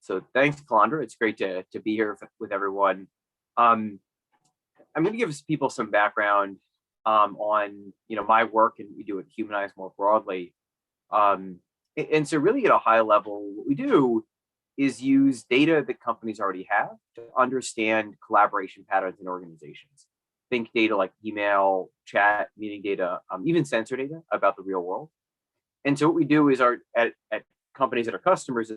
So thanks, Calandra. It's great to be here with everyone. Um, I'm going to give people some background on my work, and we do it Humanize more broadly. Um, and so really at a high level, what we do is use data that companies already have to understand collaboration patterns in organizations. Think data like email, chat, meeting data, even sensor data about the real world. And so what we do is at companies that are customers,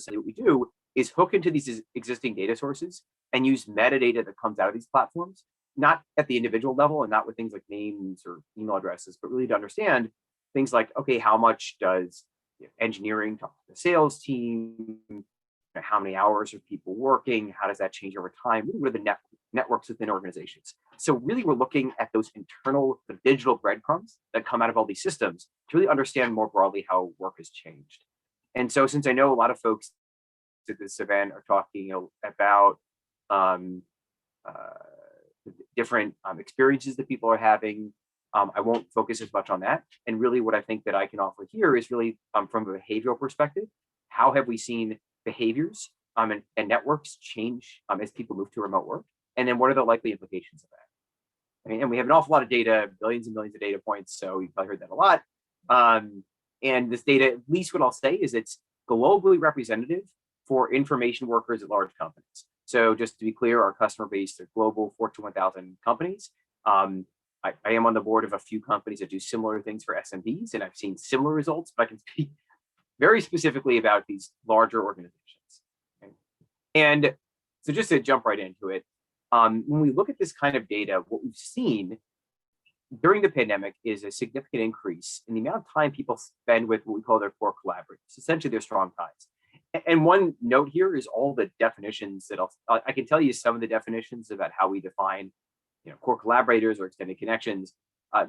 what we do is hook into these existing data sources and use metadata that comes out of these platforms, not at the individual level and not with things like names or email addresses, but really to understand things like, okay, how much does engineering talk to the sales team? How many hours are people working? How does that change over time? What are the networks within organizations? So really we're looking at those internal digital breadcrumbs that come out of all these systems to really understand more broadly how work has changed. And so since I know a lot of folks at this event are talking about um, different experiences that people are having, I won't focus as much on that. And really what I think that I can offer here is really from a behavioral perspective, how have we seen behaviors and networks change as people move to remote work? And then what are the likely implications of that? And we have an awful lot of data, billions and millions of data points. So you've probably heard that a lot. And this data, at least what I'll say is it's globally representative for information workers at large companies. So just to be clear, our customer base are global Fortune 1000 companies. I am on the board of a few companies that do similar things for SMBs, and I've seen similar results, but I can speak very specifically about these larger organizations. Okay? And so just to jump right into it, when we look at this kind of data, what we've seen during the pandemic is a significant increase in the amount of time people spend with what we call their core collaborators, essentially their strong ties. And one note here is all the definitions that I can tell you some of the definitions about how we define core collaborators or extended connections.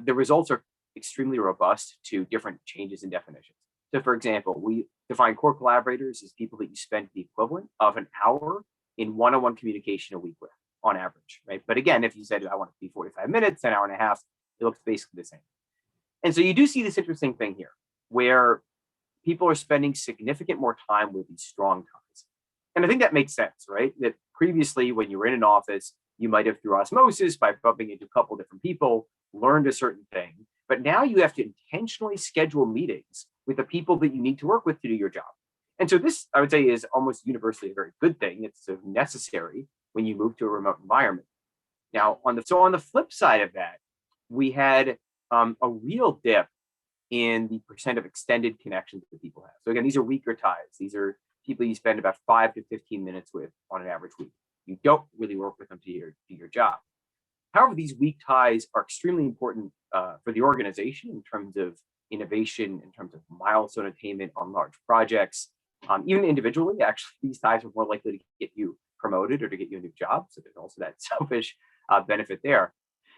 The results are extremely robust to different changes in definitions. So for example, we define core collaborators as people that you spend the equivalent of an hour in one-on-one communication a week with on average, right? But again, if you said I want it to be 45 minutes, an hour and a half, it looks basically the same. And so you do see this interesting thing here where people are spending significant more time with these strong ties. And I think that makes sense, right? That previously when you were in an office, you might have through osmosis by bumping into a couple different people, learned a certain thing, but now you have to intentionally schedule meetings with the people that you need to work with to do your job. And so this, I would say, is almost universally a very good thing. It's sort of necessary when you move to a remote environment. Now, on the flip side of that, we had a real dip in the percent of extended connections that people have. So again, these are weaker ties. These are people you spend about 5 to 15 minutes with on an average week. You don't really work with them to your job. However, these weak ties are extremely important for the organization in terms of innovation, in terms of milestone attainment on large projects. Even individually, actually, these ties are more likely to get you promoted or to get you a new job. So there's also that selfish benefit there.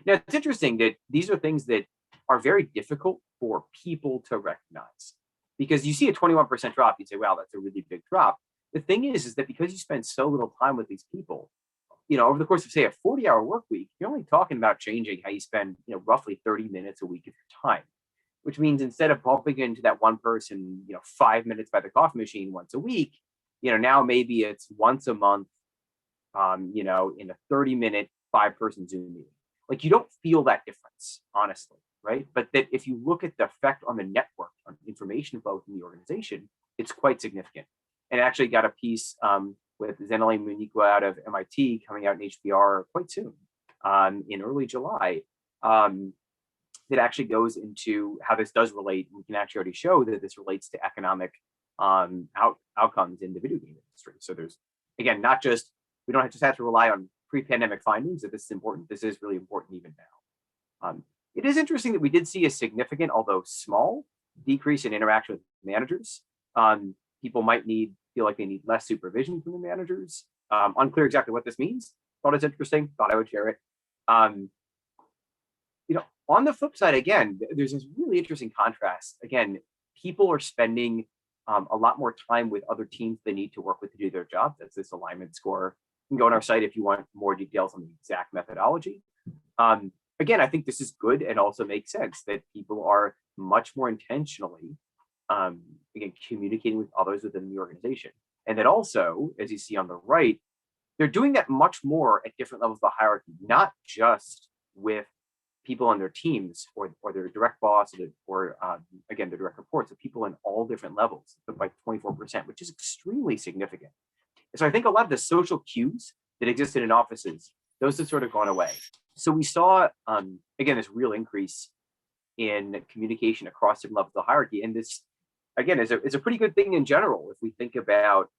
Now, it's interesting that these are things that are very difficult for people to recognize because you see a 21% drop, you say, wow, that's a really big drop. The thing is that because you spend so little time with these people, over the course of, say, a 40-hour work week, you're only talking about changing how you spend, roughly 30 minutes a week of your time, which means instead of bumping into that one person, 5 minutes by the coffee machine once a week, now maybe it's once a month, in a 30-minute 5-person Zoom meeting. Like you don't feel that difference, honestly, right? But that if you look at the effect on the network, on information flow in the organization, it's quite significant. And I actually got a piece with Zenali Muniqua out of MIT coming out in HBR quite soon, in early July, that actually goes into how this does relate. We can actually already show that this relates to economic outcomes in the video game industry. So there's, again, we don't just have to rely on pre-pandemic findings that this is important. This is really important even now. It is interesting that we did see a significant, although small, decrease in interaction with managers. People might feel like they need less supervision from the managers. Unclear exactly what this means. Thought it's interesting. Thought I would share it. On the flip side, again, there's this really interesting contrast. Again, people are spending a lot more time with other teams they need to work with to do their job. That's this alignment score. You can go on our site if you want more details on the exact methodology. Again, I think this is good and also makes sense that people are much more intentionally again, communicating with others within the organization. And then also, as you see on the right, they're doing that much more at different levels of the hierarchy, not just with people on their teams or their direct boss or again, the direct reports of people in all different levels, but by 24%, which is extremely significant. So I think a lot of the social cues that existed in offices, those have sort of gone away. So we saw, again, this real increase in communication across different levels of the hierarchy. And this, again, is a pretty good thing in general. If we think about,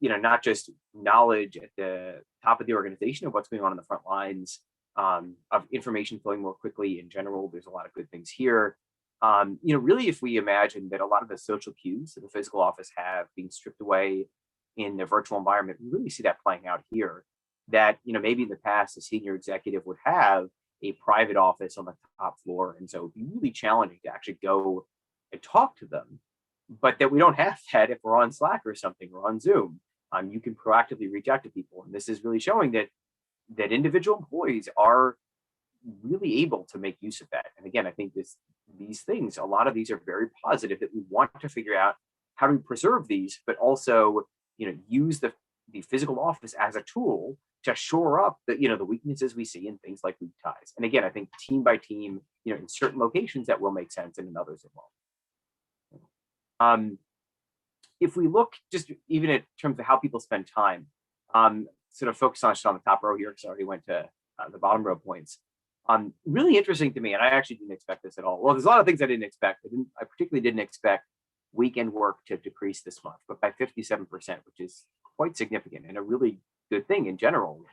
not just knowledge at the top of the organization of what's going on in the front lines, of information flowing more quickly in general, there's a lot of good things here. Really, if we imagine that a lot of the social cues that the physical office have being stripped away in the virtual environment, we really see that playing out here. That, maybe in the past, a senior executive would have a private office on the top floor. And so it'd be really challenging to actually go and talk to them. But that we don't have that if we're on Slack or something or on Zoom. You can proactively reach out to people. And this is really showing that individual employees are really able to make use of that. And again, I think these things, a lot of these are very positive, that we want to figure out how to preserve these, but also, use the physical office as a tool to shore up the weaknesses we see in things like weak ties. And again, I think team by team, in certain locations that will make sense, and in others it won't. If we look just even in terms of how people spend time, sort of focus on the top row here, because I already went to the bottom row points. Really interesting to me, and I actually didn't expect this at all. Well, there's a lot of things I didn't expect. I particularly didn't expect weekend work to decrease this month, but by 57%, which is quite significant and a really good thing in general.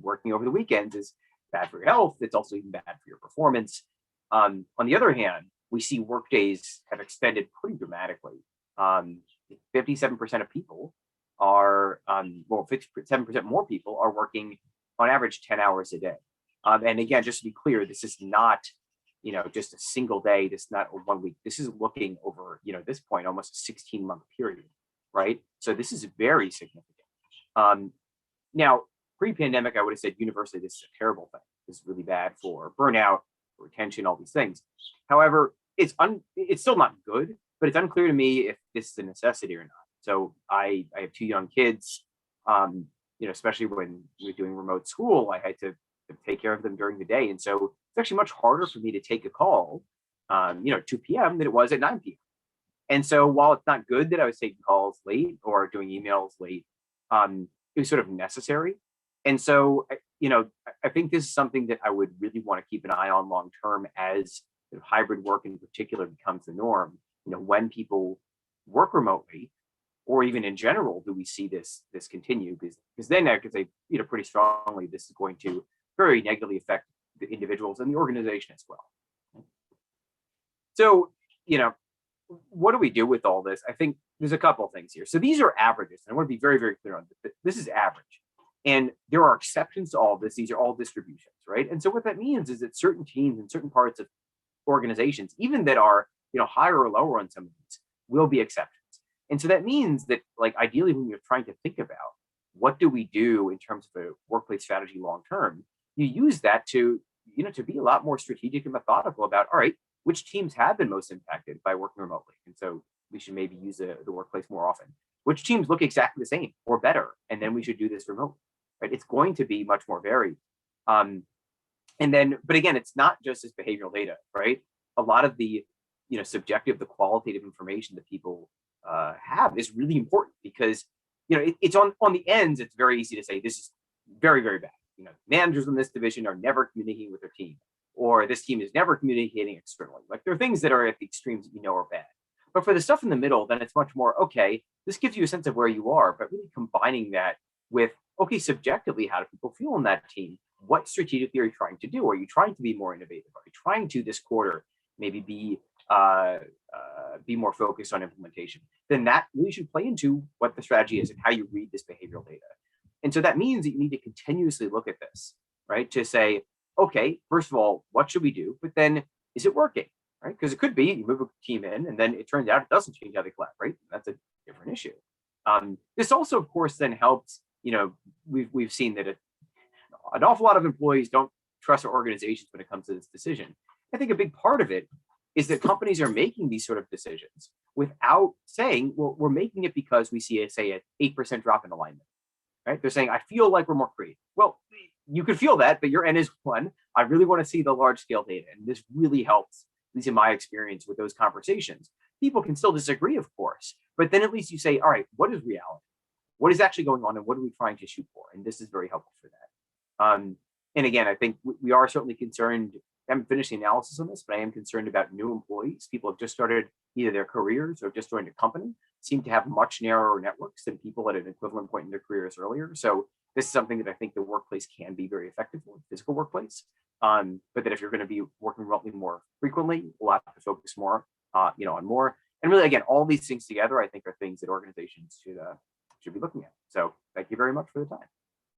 Working over the weekends is bad for your health. It's also even bad for your performance. On the other hand, we see work days have extended pretty dramatically. 57% of people are, 57% more people are working on average 10 hours a day. And again, just to be clear, this is not, just a single day. This is not a 1 week. This is looking over, at this point, almost a 16-month period, right? So this is very significant. Now, pre-pandemic, I would have said universally, this is a terrible thing. This is really bad for burnout, for retention, all these things. However, it's still not good, but it's unclear to me if this is a necessity or not. So I have 2 young kids, especially when we're doing remote school, I had to take care of them during the day. And so it's actually much harder for me to take a call, 2 p.m. than it was at 9 p.m. And so while it's not good that I was taking calls late or doing emails late, it was sort of necessary. And so, I think this is something that I would really want to keep an eye on long term as hybrid work in particular becomes the norm. When people work remotely, or even in general, do we see this continue? Because then I could say, pretty strongly, this is going to very negatively affect the individuals and the organization as well. So, what do we do with all this? I think there's a couple of things here. So these are averages. And I want to be very, very clear on this. This is average. And there are exceptions to all this. These are all distributions, right? And so what that means is that certain teams and certain parts of organizations, even that are, higher or lower on some of these, will be exceptions. And so that means that, ideally, when you're trying to think about what do we do in terms of a workplace strategy long term, you use that to, to be a lot more strategic and methodical about, all right, which teams have been most impacted by working remotely. And so we should maybe use the workplace more often. Which teams look exactly the same or better, and then we should do this remotely, right? It's going to be much more varied. But again, it's not just this behavioral data, right? A lot of the, subjective, the qualitative information that people have is really important because, it's on the ends. It's very easy to say this is very, very bad. Managers in this division are never communicating with their team, or this team is never communicating externally. There are things that are at the extremes that are bad. But for the stuff in the middle, then it's much more, okay, this gives you a sense of where you are, but really combining that with, okay, subjectively, how do people feel on that team? What strategically are you trying to do? Are you trying to be more innovative? Are you trying to this quarter maybe be more focused on implementation? Then that really should play into what the strategy is and how you read this behavioral data. And so that means that you need to continuously look at this, right? To say, okay, first of all, what should we do? But then, is it working? Right? Because it could be you move a team in and then it turns out it doesn't change how they collaborate. That's a different issue. This also, of course, then helps, we've seen that an awful lot of employees don't trust their organizations when it comes to this decision. I think a big part of it is that companies are making these sort of decisions without saying, well, we're making it because we see, say, an 8% drop in alignment, right? They're saying, I feel like we're more creative. Well, you could feel that, but your N is 1. I really want to see the large scale data. And this really helps, at least in my experience with those conversations. People can still disagree, of course, but then at least you say, all right, what is reality? What is actually going on and what are we trying to shoot for? And this is very helpful for that. And again, I think we are certainly concerned. I haven't finished the analysis on this, but I am concerned about new employees. People have just started either their careers or just joined a company, seem to have much narrower networks than people at an equivalent point in their careers earlier. So this is something that I think the workplace can be very effective for, physical workplace. But that if you're going to be working remotely more frequently, we'll have to focus more, on more. And really, again, all these things together, I think, are things that organizations should be looking at. So thank you very much for the time.